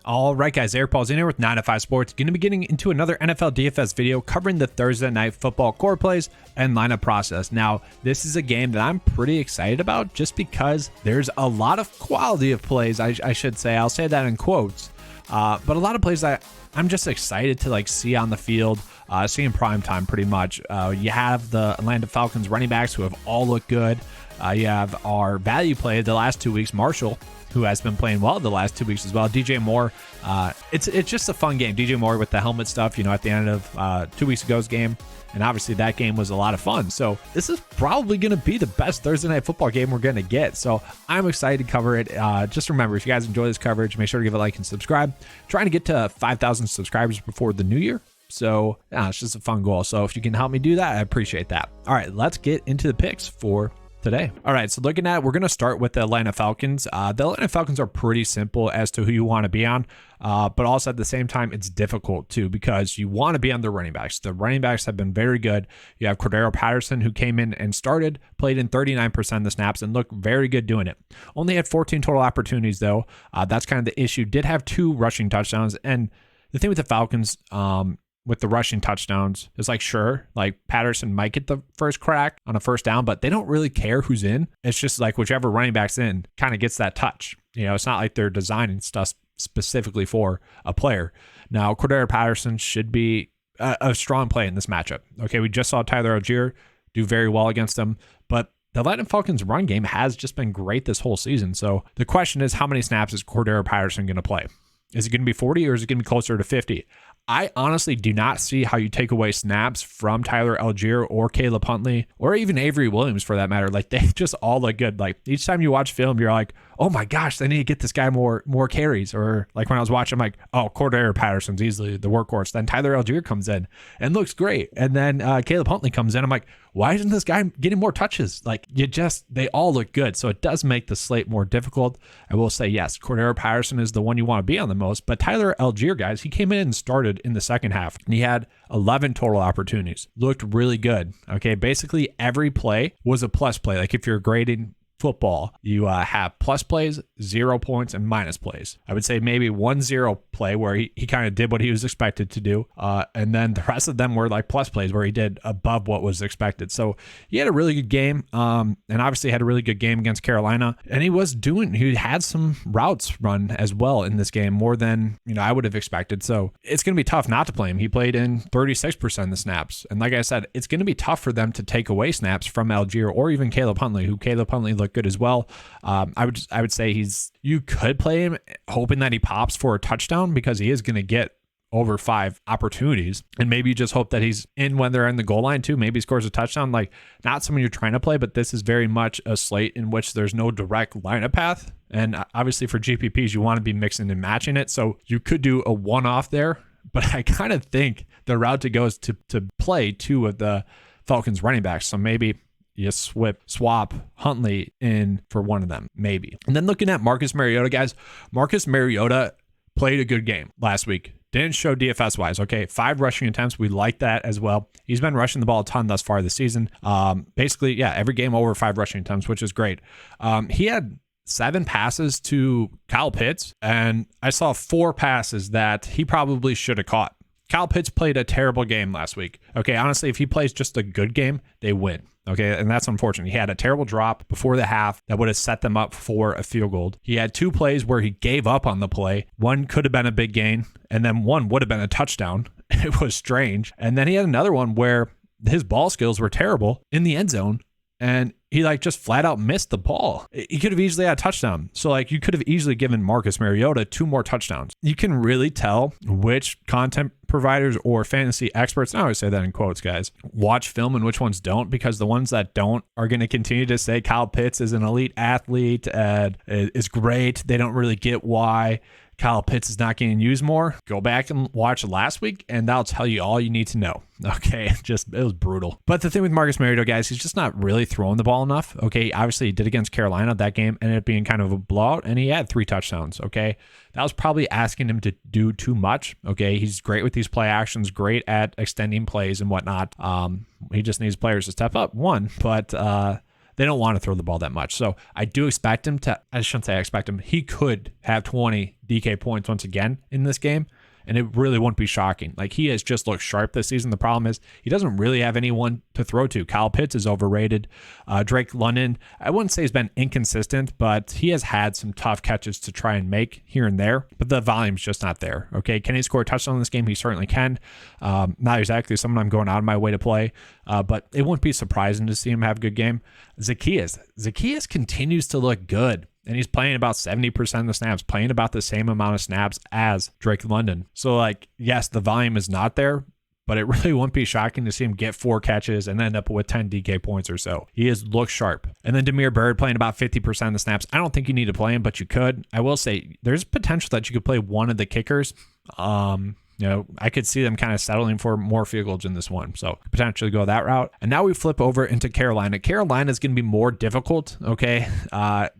All right, guys, Eric Polzin here with 9 to 5 Sports. Going to be getting into another NFL DFS video covering the Thursday Night Football core plays and lineup process. Now, this is a game that I'm pretty excited about just because there's a lot of quality of plays, I should say. I'll say that in quotes. But a lot of plays that I'm just excited to see on the field, see in prime time pretty much. You have the Atlanta Falcons running backs who have all looked good. You have our value play the last 2 weeks, Marshall, who has been playing well the last 2 weeks as well. DJ Moore, it's just a fun game. DJ Moore with the helmet stuff, at the end of 2 weeks ago's game. And obviously that game was a lot of fun. So this is probably going to be the best Thursday Night Football game we're going to get. So I'm excited to cover it. Just remember, if you guys enjoy this coverage, make sure to give a like and subscribe. Trying to get to 5,000 subscribers before the new year. So yeah, it's just a fun goal. So if you can help me do that, I appreciate that. All right, let's get into the picks for today. All right, so looking at it, we're going to start with the Atlanta Falcons. The Atlanta Falcons are pretty simple as to who you want to be on, but also at the same time, it's difficult too because you want to be on the running backs. The running backs have been very good. You have Cordero Patterson, who came in and started, played in 39% of the snaps and looked very good doing it. Only had 14 total opportunities though. That's kind of the issue. Did have 2 rushing touchdowns, and the thing with the Falcons, with the rushing touchdowns, it's sure, Patterson might get the first crack on a first down, but they don't really care who's in. It's just whichever running back's in kind of gets that touch. It's not like they're designing stuff specifically for a player. Now, Cordero Patterson should be a strong play in this matchup. Okay, we just saw Tyler Algier do very well against them, but the Atlanta Falcons run game has just been great this whole season. So the question is, how many snaps is Cordero Patterson going to play? Is it going to be 40 or is it going to be closer to 50? I honestly do not see how you take away snaps from Tyler Algier or Caleb Huntley or even Avery Williams for that matter. They just all look good. Each time you watch film, you're like, oh my gosh, they need to get this guy more carries. Or when I was watching, I'm like, oh, Cordero Patterson's easily the workhorse. Then Tyler Algier comes in and looks great. And then Caleb Huntley comes in. I'm like, why isn't this guy getting more touches? They all look good. So it does make the slate more difficult. I will say, yes, Cordero Patterson is the one you want to be on the most. But Tyler Algier, guys, he came in and started in the second half. And he had 11 total opportunities. Looked really good. Okay, basically every play was a plus play. If you're grading football, you have plus plays, 0 points, and minus plays. I would say maybe 1-0 play where he kind of did what he was expected to do. And then the rest of them were plus plays where he did above what was expected. So he had a really good game, and obviously had a really good game against Carolina. And he had some routes run as well in this game, more than I would have expected. So it's going to be tough not to play him. He played in 36% of the snaps. And like I said, it's going to be tough for them to take away snaps from Algier or even Caleb Huntley, who Caleb Huntley looked good as well. I would say you could play him hoping that he pops for a touchdown because he is going to get over 5 opportunities, and maybe you just hope that he's in when they're in the goal line too. Maybe he scores a touchdown. Not someone you're trying to play, but this is very much a slate in which there's no direct lineup path. And obviously for GPPs, you want to be mixing and matching it. So you could do a one-off there, but I kind of think the route to go is to play 2 of the Falcons running backs. So maybe you swap Huntley in for one of them, maybe. And then looking at Marcus Mariota, guys, Marcus Mariota played a good game last week. Didn't show DFS wise. Okay, 5 rushing attempts. We like that as well. He's been rushing the ball a ton thus far this season. Basically, yeah, every game over 5 rushing attempts, which is great. He had 7 passes to Kyle Pitts, and I saw 4 passes that he probably should have caught. Kyle Pitts played a terrible game last week. Okay, honestly, if he plays just a good game, they win. Okay, and that's unfortunate. He had a terrible drop before the half that would have set them up for a field goal. He had 2 plays where he gave up on the play. One could have been a big gain, and then one would have been a touchdown. It was strange. And then he had another one where his ball skills were terrible in the end zone, and he just flat out missed the ball. He could have easily had a touchdown. So you could have easily given Marcus Mariota 2 more touchdowns. You can really tell which content providers or fantasy experts, I always say that in quotes, guys, watch film and which ones don't, because the ones that don't are going to continue to say Kyle Pitts is an elite athlete and is great. They don't really get why Kyle Pitts is not getting used more. Go back and watch last week, and that'll tell you all you need to know. Okay, it was brutal. But the thing with Marcus Mariota, guys, he's just not really throwing the ball enough. Okay, obviously he did against Carolina. That game ended up being kind of a blowout, and he had 3 touchdowns. Okay, that was probably asking him to do too much. Okay, he's great with these play actions, great at extending plays and whatnot. He just needs players to step up. But they don't want to throw the ball that much. So I do expect him to, I shouldn't say I expect him, he could have 20 DK points once again in this game. And it really won't be shocking. Like, he has just looked sharp this season. The problem is he doesn't really have anyone to throw to. Kyle Pitts is overrated. Drake London, I wouldn't say he's been inconsistent, but he has had some tough catches to try and make here and there. But the volume's just not there. Okay, can he score a touchdown in this game? He certainly can. Not exactly someone I'm going out of my way to play, but it wouldn't be surprising to see him have a good game. Zacchaeus continues to look good. And he's playing about 70% of the snaps, playing about the same amount of snaps as Drake London. So, like, yes, the volume is not there, but it really wouldn't be shocking to see him get 4 catches and end up with 10 DK points or so. He has looked sharp. And then Damiere Byrd playing about 50% of the snaps. I don't think you need to play him, but you could. I will say there's potential that you could play one of the kickers. I could see them kind of settling for more field goals in this one. So potentially go that route. And now we flip over into Carolina. Carolina is going to be more difficult, okay?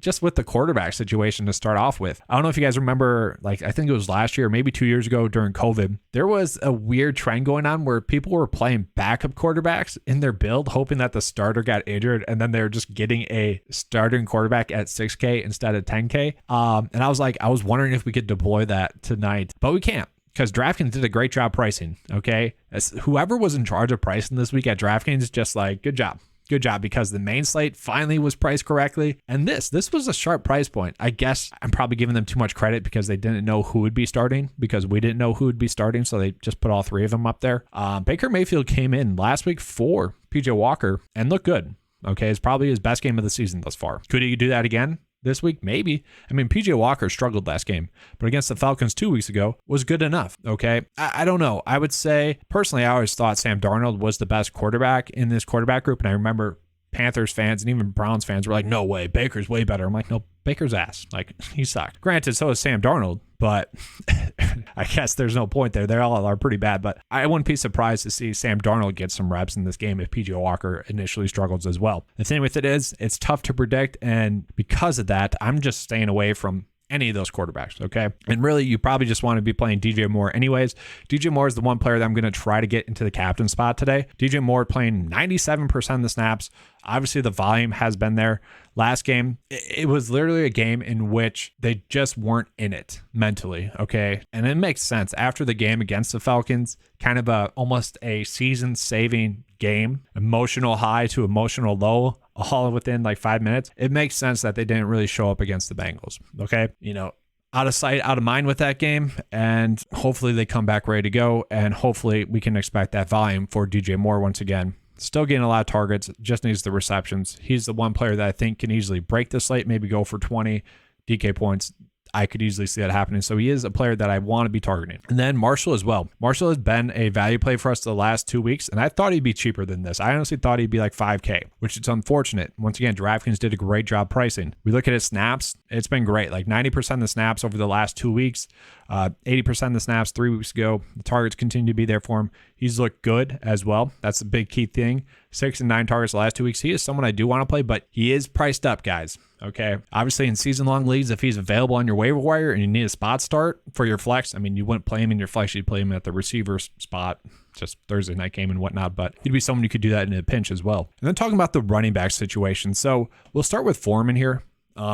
Just with the quarterback situation to start off with. I don't know if you guys remember, like, I think it was last year, maybe 2 years ago during COVID, there was a weird trend going on where people were playing backup quarterbacks in their build, hoping that the starter got injured, and then they're just getting a starting quarterback at 6K instead of 10K. And I was wondering if we could deploy that tonight, but we can't. Because DraftKings did a great job pricing, okay? Whoever was in charge of pricing this week at DraftKings, just like, good job, because the main slate finally was priced correctly. And this was a sharp price point. I guess I'm probably giving them too much credit because they didn't know who would be starting, because we didn't know who would be starting, so they just put all 3 of them up there. Baker Mayfield came in last week for PJ Walker and looked good, okay? It's probably his best game of the season thus far. Could he do that again this week? Maybe. I mean, PJ Walker struggled last game, but against the Falcons 2 weeks ago was good enough. Okay. I don't know. I would say personally, I always thought Sam Darnold was the best quarterback in this quarterback group. And I remember Panthers fans and even Browns fans were like, no way, Baker's way better. I'm like, no, Baker's ass. Like, he sucked. Granted, so is Sam Darnold, but I guess there's no point there. They all are pretty bad, but I wouldn't be surprised to see Sam Darnold get some reps in this game if PJ Walker initially struggles as well. The thing with it is, it's tough to predict, and because of that, I'm just staying away from any of those quarterbacks, okay? And really, you probably just want to be playing DJ Moore anyways. DJ Moore is the one player that I'm going to try to get into the captain spot today. DJ Moore playing 97% of the snaps. Obviously, the volume has been there. Last game, it was literally a game in which they just weren't in it mentally, okay? And it makes sense. After the game against the Falcons, kind of almost a season-saving game, emotional high to emotional low, all within like 5 minutes. It makes sense that they didn't really show up against the Bengals, okay? Out of sight, out of mind with that game, and hopefully they come back ready to go, and hopefully we can expect that volume for DJ Moore once again. Still getting a lot of targets, just needs the receptions. He's the one player that I think can easily break the slate, maybe go for 20 DK points. I could easily see that happening. So he is a player that I want to be targeting. And then Marshall as well. Marshall has been a value play for us the last 2 weeks, and I thought he'd be cheaper than this. I honestly thought he'd be like 5K, which is unfortunate. Once again, DraftKings did a great job pricing. We look at his snaps. It's been great. Like 90% of the snaps over the last 2 weeks, 80% of the snaps 3 weeks ago. The targets continue to be there for him. He's looked good as well. That's the big key thing. 6 and 9 targets the last 2 weeks. He is someone I do want to play, but he is priced up, guys. Okay. Obviously, in season-long leagues, if he's available on your waiver wire and you need a spot start for your flex, I mean, you wouldn't play him in your flex. You'd play him at the receiver spot, just Thursday night game and whatnot, but he'd be someone you could do that in a pinch as well. And then talking about the running back situation. So we'll start with Foreman here.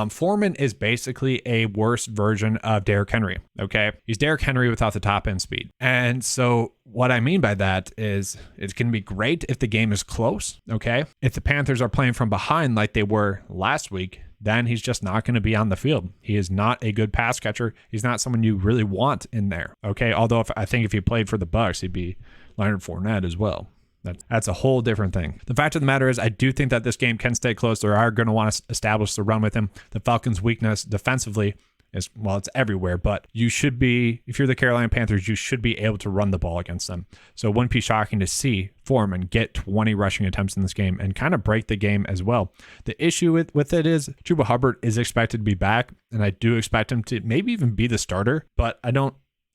Foreman is basically a worse version of Derrick Henry, okay? He's Derrick Henry without the top end speed. And so what I mean by that is it's going to be great if the game is close, okay? If the Panthers are playing from behind like they were last week, then he's just not going to be on the field. He is not a good pass catcher. He's not someone you really want in there, okay? Although I think if he played for the Bucs, he'd be Leonard Fournette as well. That's a whole different thing. The fact of the matter is, I do think that this game can stay close. They are going to want to establish the run with him. The Falcons' weakness defensively is, well, it's everywhere, but you should be, if you're the Carolina Panthers, you should be able to run the ball against them. So it wouldn't be shocking to see Foreman get 20 rushing attempts in this game and kind of break the game as well. The issue with it is Chuba Hubbard is expected to be back, and I do expect him to maybe even be the starter, but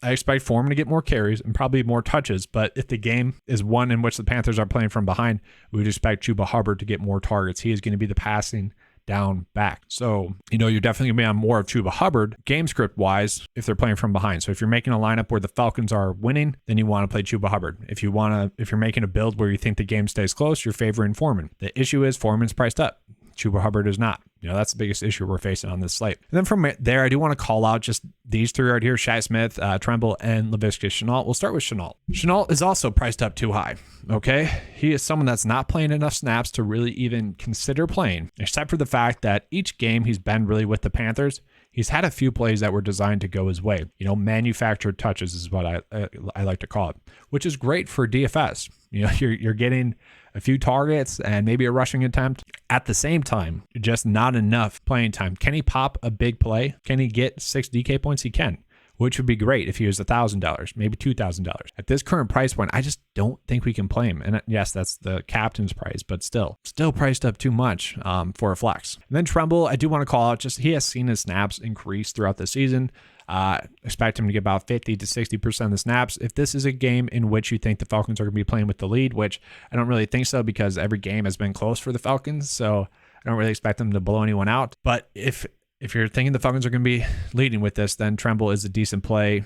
I expect Foreman to get more carries and probably more touches, but if the game is one in which the Panthers are playing from behind, we would expect Chuba Hubbard to get more targets. He is going to be the passing down back. So, you're definitely going to be on more of Chuba Hubbard game script wise if they're playing from behind. So if you're making a lineup where the Falcons are winning, then you want to play Chuba Hubbard. If you're making a build where you think the game stays close, you're favoring Foreman. The issue is Foreman's priced up. Chuba Hubbard is not. That's the biggest issue we're facing on this slate. And then from there, I do want to call out just these three right here, Shi Smith, Tremble, and Laviska Shenault. We'll start with Shenault. Shenault is also priced up too high, okay? He is someone that's not playing enough snaps to really even consider playing, except for the fact that each game he's been really with the Panthers, he's had a few plays that were designed to go his way. Manufactured touches is what I like to call it, which is great for DFS. You're getting a few targets and maybe a rushing attempt. At the same time, just not enough playing time. Can he pop a big play? Can he get 6 DK points? He can, which would be great if he was $1,000, maybe $2,000. At this current price point, I just don't think we can play him. And yes, that's the captain's price, but still priced up too much for a flex. And then Tremble, I do want to call out, just he has seen his snaps increase throughout the season. Expect him to get about 50 to 60% of the snaps. If this is a game in which you think the Falcons are going to be playing with the lead, which I don't really think so because every game has been close for the Falcons, so I don't really expect them to blow anyone out. But if you're thinking the Falcons are going to be leading with this, then Tremble is a decent play.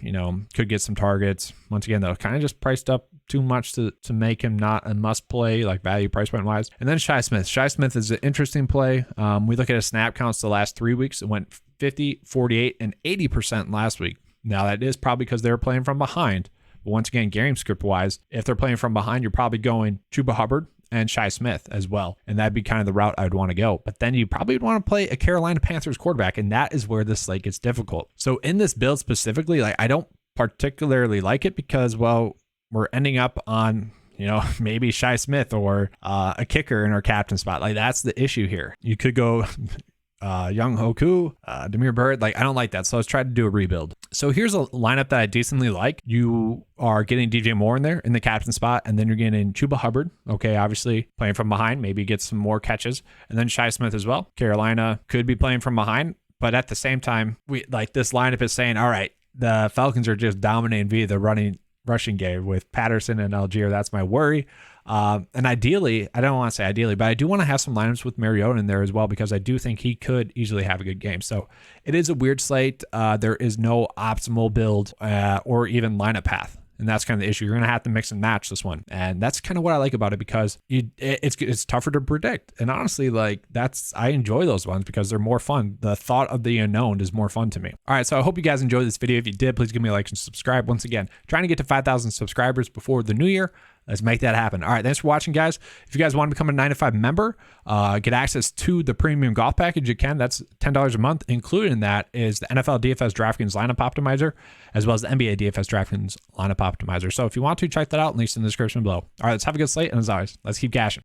Could get some targets. Once again, though, kind of just priced up too much to make him not a must play, like value price point wise. And then Shi Smith. Shi Smith is an interesting play. We look at his snap counts the last 3 weeks. It went 50, 48, and 80% last week. Now, that is probably because they were playing from behind. But once again, game script wise, if they're playing from behind, you're probably going Chuba Hubbard and Shi Smith as well. And that'd be kind of the route I'd want to go. But then you probably would want to play a Carolina Panthers quarterback, and that is where this slate gets difficult. So in this build specifically, I don't particularly like it because, we're ending up on, maybe Shi Smith or a kicker in our captain spot. That's the issue here. You could go Young Hoku, Demir Bird. I don't like that. So let's try to do a rebuild. So here's a lineup that I decently like. You are getting DJ Moore in there in the captain spot, and then you're getting Chuba Hubbard. Okay, obviously playing from behind, maybe get some more catches, and then Shi Smith as well. Carolina could be playing from behind, but at the same time, this lineup is saying, all right, the Falcons are just dominating via the rushing game with Patterson and Algier. That's my worry. And ideally, I don't want to say ideally, but I do want to have some lineups with Mariota in there as well, because I do think he could easily have a good game. So it is a weird slate. There is no optimal build or even lineup path. And that's kind of the issue. You're going to have to mix and match this one. And that's kind of what I like about it, because it's tougher to predict. And honestly, I enjoy those ones because they're more fun. The thought of the unknown is more fun to me. All right, so I hope you guys enjoyed this video. If you did, please give me a like and subscribe. Once again, trying to get to 5,000 subscribers before the new year. Let's make that happen. All right, thanks for watching, guys. If you guys want to become a 9 to 5 member, get access to the premium golf package, you can. That's $10 a month. Included in that is the NFL DFS DraftKings lineup optimizer, as well as the NBA DFS DraftKings lineup optimizer. So if you want to, check that out. Links in the description below. All right, let's have a good slate. And as always, let's keep cashing.